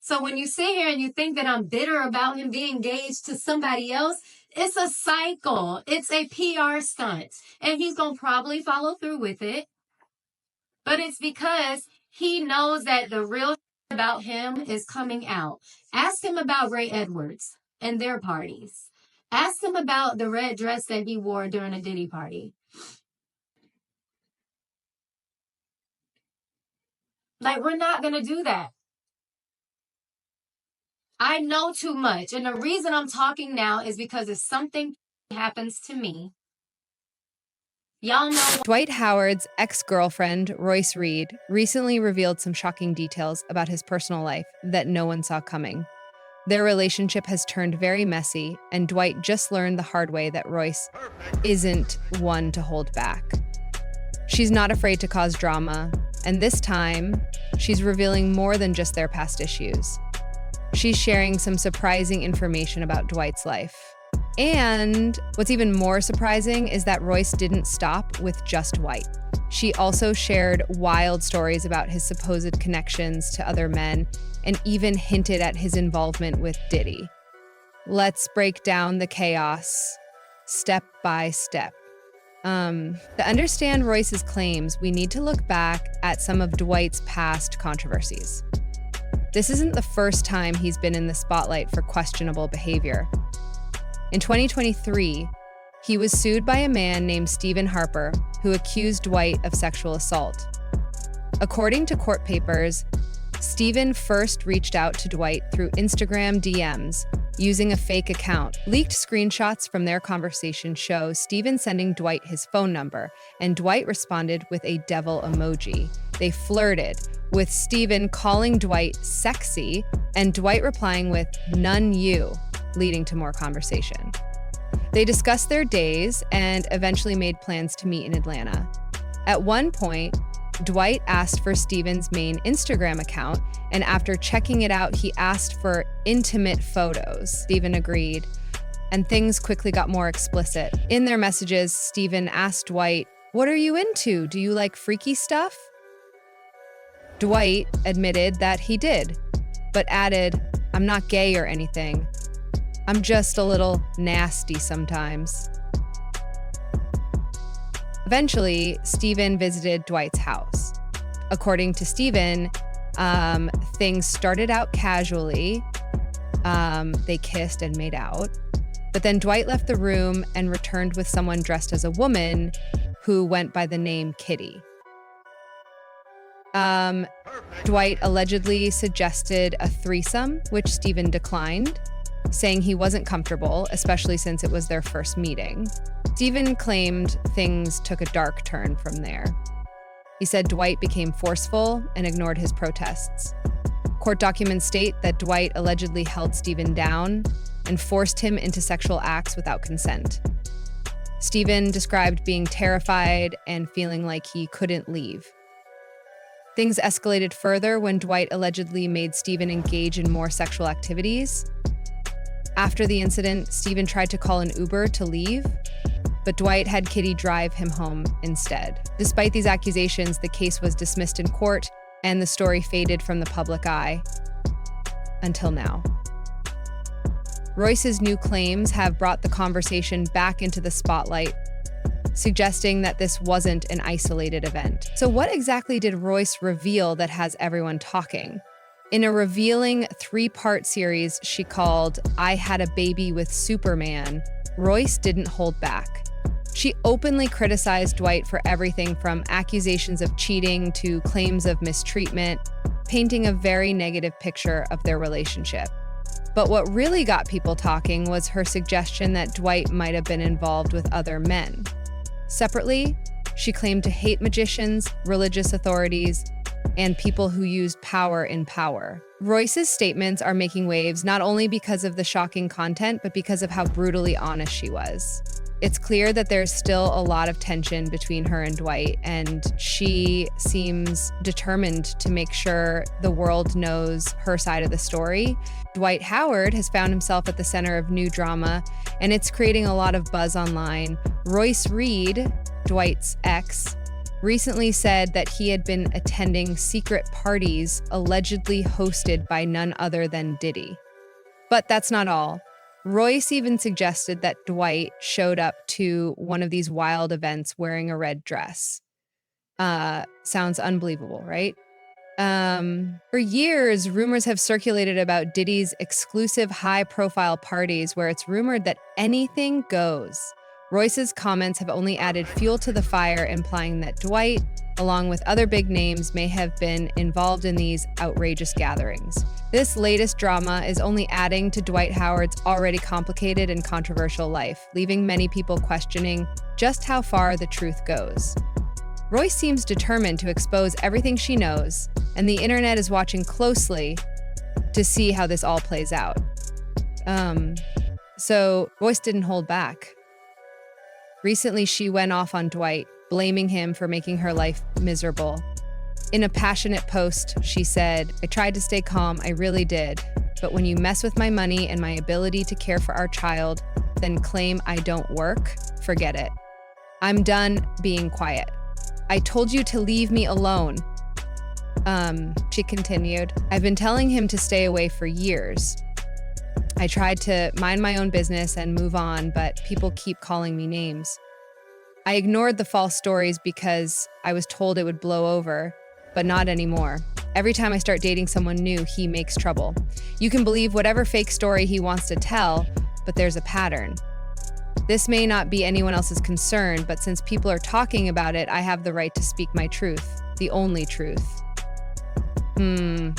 So when you sit here and you think that I'm bitter about him being engaged to somebody else, it's a cycle. It's a PR stunt. And he's going to probably follow through with it. But it's because he knows that the real about him is coming out. Ask him about Ray Edwards and their parties. Ask him about the red dress that he wore during a Diddy party. Like, we're not going to do that. I know too much. And the reason I'm talking now is because if something happens to me, y'all know. Dwight Howard's ex-girlfriend, Royce Reed, recently revealed some shocking details about his personal life that no one saw coming. Their relationship has turned very messy, and Dwight just learned the hard way that Royce isn't one to hold back. She's not afraid to cause drama, and this time, she's revealing more than just their past issues. She's sharing some surprising information about Dwight's life. And what's even more surprising is that Royce didn't stop with just Dwight. She also shared wild stories about his supposed connections to other men and even hinted at his involvement with Diddy. Let's break down the chaos step by step. To understand Royce's claims, we need to look back at some of Dwight's past controversies. This isn't the first time he's been in the spotlight for questionable behavior. In 2023, he was sued by a man named Stephen Harper, who accused Dwight of sexual assault. According to court papers, Stephen first reached out to Dwight through Instagram DMs using a fake account. Leaked screenshots from their conversation show Stephen sending Dwight his phone number, and Dwight responded with a devil emoji. They flirted, with Stephen calling Dwight sexy and Dwight replying with "none you," leading to more conversation. They discussed their days and eventually made plans to meet in Atlanta. At one point, Dwight asked for Stephen's main Instagram account, and after checking it out, he asked for intimate photos. Stephen agreed, and things quickly got more explicit. In their messages, Stephen asked Dwight, "What are you into? Do you like freaky stuff?" Dwight admitted that he did, but added, "I'm not gay or anything. I'm just a little nasty sometimes." Eventually, Stephen visited Dwight's house. According to Stephen, things started out casually. They kissed and made out. But then Dwight left the room and returned with someone dressed as a woman who went by the name Kitty. Dwight allegedly suggested a threesome, which Stephen declined, saying he wasn't comfortable, especially since it was their first meeting. Stephen claimed things took a dark turn from there. He said Dwight became forceful and ignored his protests. Court documents state that Dwight allegedly held Stephen down and forced him into sexual acts without consent. Stephen described being terrified and feeling like he couldn't leave. Things escalated further when Dwight allegedly made Stephen engage in more sexual activities. After the incident, Stephen tried to call an Uber to leave, but Dwight had Kitty drive him home instead. Despite these accusations, the case was dismissed in court, and the story faded from the public eye until now. Royce's new claims have brought the conversation back into the spotlight, suggesting that this wasn't an isolated event. So what exactly did Royce reveal that has everyone talking? In a revealing 3-part series she called "I Had a Baby with Superman," Royce didn't hold back. She openly criticized Dwight for everything from accusations of cheating to claims of mistreatment, painting a very negative picture of their relationship. But what really got people talking was her suggestion that Dwight might have been involved with other men. Separately, she claimed to hate magicians, religious authorities, and people who used power in power. Royce's statements are making waves not only because of the shocking content, but because of how brutally honest she was. It's clear that there's still a lot of tension between her and Dwight, and she seems determined to make sure the world knows her side of the story. Dwight Howard has found himself at the center of new drama, and it's creating a lot of buzz online. Royce Reed, Dwight's ex, recently said that he had been attending secret parties allegedly hosted by none other than Diddy. But that's not all. Royce even suggested that Dwight showed up to one of these wild events wearing a red dress. Sounds unbelievable, right? For years, rumors have circulated about Diddy's exclusive high-profile parties where it's rumored that anything goes. Royce's comments have only added fuel to the fire, implying that Dwight, along with other big names, may have been involved in these outrageous gatherings. This latest drama is only adding to Dwight Howard's already complicated and controversial life, leaving many people questioning just how far the truth goes. Royce seems determined to expose everything she knows, and the internet is watching closely to see how this all plays out. So Royce didn't hold back. Recently, she went off on Dwight, blaming him for making her life miserable. In a passionate post, she said, "I tried to stay calm, I really did. But when you mess with my money and my ability to care for our child, then claim I don't work, forget it. I'm done being quiet. I told you to leave me alone." She continued, "I've been telling him to stay away for years. I tried to mind my own business and move on, but people keep calling me names. I ignored the false stories because I was told it would blow over, but not anymore. Every time I start dating someone new, he makes trouble. You can believe whatever fake story he wants to tell, but there's a pattern. This may not be anyone else's concern, but since people are talking about it, I have the right to speak my truth, the only truth."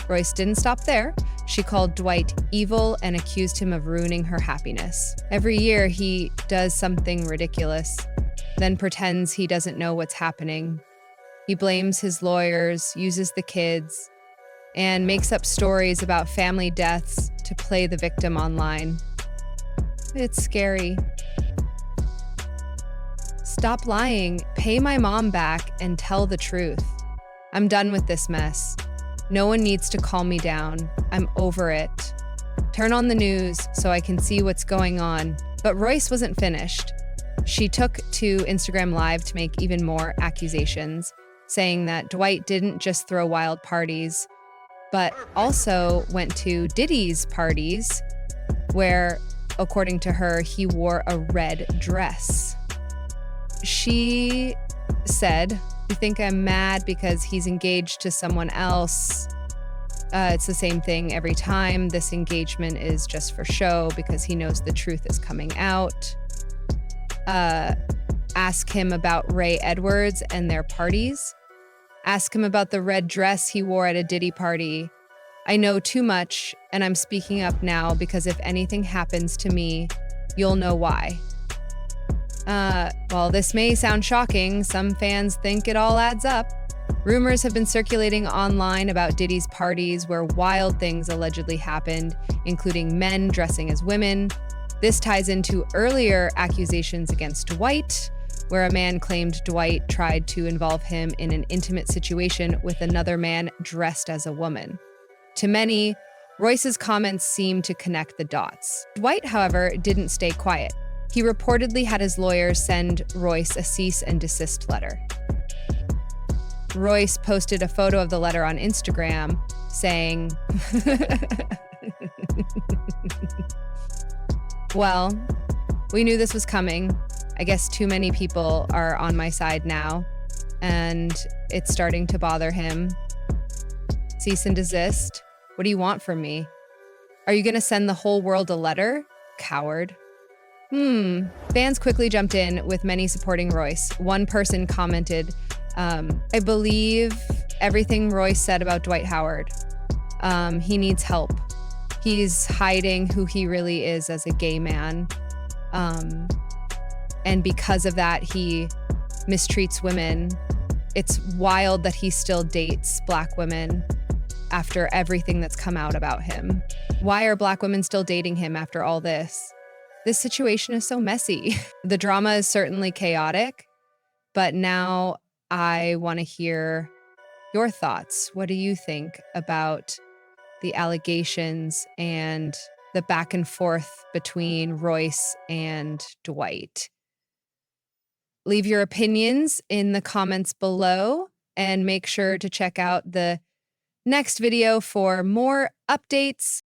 Royce didn't stop there. She called Dwight evil and accused him of ruining her happiness. Every year, he does something ridiculous, then pretends he doesn't know what's happening. He blames his lawyers, uses the kids, and makes up stories about family deaths to play the victim online. It's scary. Stop lying, pay my mom back, and tell the truth. I'm done with this mess. No one needs to calm me down. I'm over it. Turn on the news so I can see what's going on. But Royce wasn't finished. She took to Instagram Live to make even more accusations, saying that Dwight didn't just throw wild parties, but also went to Diddy's parties, where, according to her, he wore a red dress. She said, "You think I'm mad because he's engaged to someone else? It's the same thing every time. This engagement is just for show because he knows the truth is coming out." Ask him about Ray Edwards and their parties. Ask him about the red dress he wore at a Diddy party. I know too much, and I'm speaking up now because if anything happens to me, you'll know why. While this may sound shocking, some fans think it all adds up. Rumors have been circulating online about Diddy's parties where wild things allegedly happened, including men dressing as women. This ties into earlier accusations against Dwight, where a man claimed Dwight tried to involve him in an intimate situation with another man dressed as a woman. To many, Royce's comments seem to connect the dots. Dwight, however, didn't stay quiet. He reportedly had his lawyers send Royce a cease and desist letter. Royce posted a photo of the letter on Instagram saying, "Well, we knew this was coming. I guess too many people are on my side now, and it's starting to bother him. Cease and desist? What do you want from me? Are you going to send the whole world a letter? Coward." Fans quickly jumped in, with many supporting Royce. One person commented, "I believe everything Royce said about Dwight Howard. He needs help. He's hiding who he really is as a gay man. And because of that, he mistreats women. It's wild that he still dates Black women after everything that's come out about him. Why are Black women still dating him after all this? This situation is so messy." The drama is certainly chaotic, but now I want to hear your thoughts. What do you think about the allegations and the back and forth between Royce and Dwight? Leave your opinions in the comments below and make sure to check out the next video for more updates